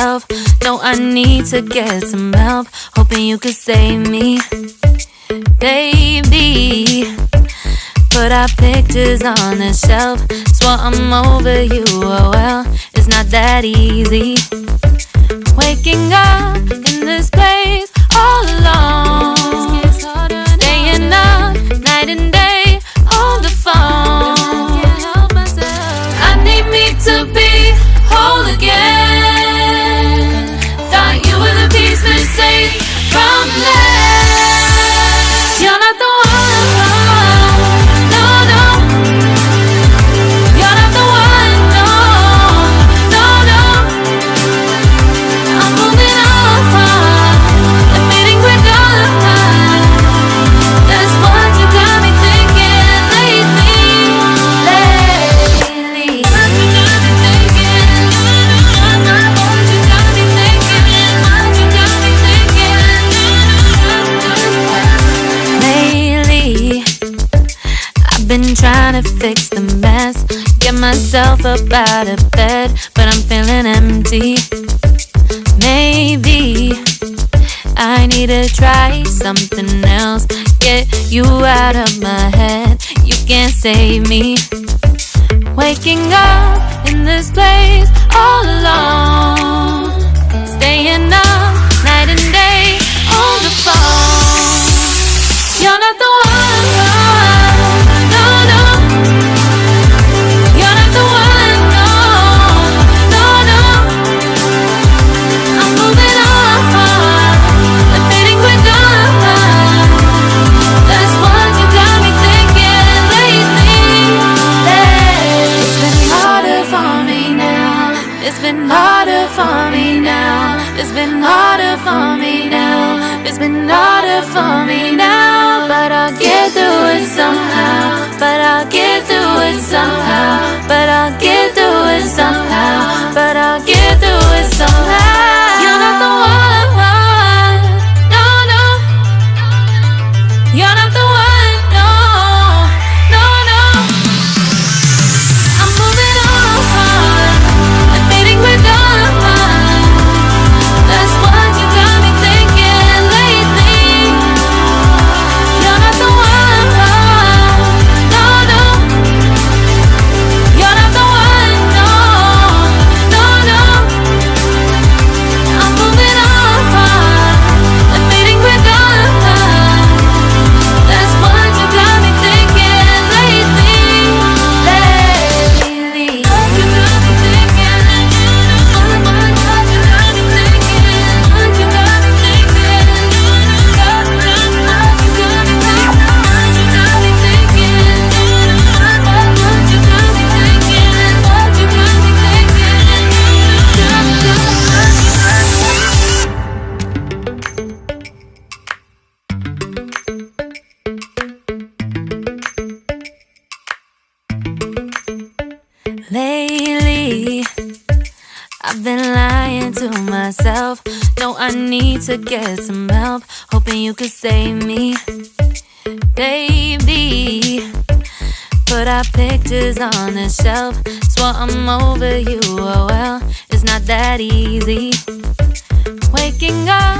myself. No, I need to get some help. Hoping you could save me, baby. Put our pictures on the shelf. Swore I'm over you, oh well, it's not that easy. Waking up in this place all alone, staying up night and day on the phone. I need me to be whole again. Thought you were the piece missing from this. You're not the one, no, no. You're not the one, no, no, no. I'm moving on, admitting we're done. That's what you got me thinking lately. What you got me thinking? What you got me thinking? What you got me thinking? Lately, I've been trying to fix the mess, get myself up out of bed, but I'm feeling empty. Maybe I need to try something else, get you out of my head. You can't save me. Waking up in this place all alone, staying up night and day on the phone. You're not the one, no, no. You're not the one, no, no, no. I'm moving on, admitting we're done. That's what you got me thinking lately. It's been harder for me now. It's been harder for me now. It's been harder for me now. It's been harder for me now. But I'll get through it somehow. But I'll get through it somehow. But I'll get through it somehow. But I'll get through it somehow. You're not the one, no, no. You're not the one, no, no, no. I'm moving on, admitting we're done. That's what you got me thinking lately. You're not the one, no, no. You're not the one, no, no, no. I'm moving on, admitting we're done. That's what you got me thinking lately. What you got me thinking? What you got me thinking? What you got me thinking? What you got me thinking? What you got me thinking? What you got me thinking? What you got me thinking? Lately, I've been lying to myself. No, I need to get some help. Hoping you could save me, baby. Put our pictures on the shelf. Swore I'm over you, oh well, it's not that easy. Waking up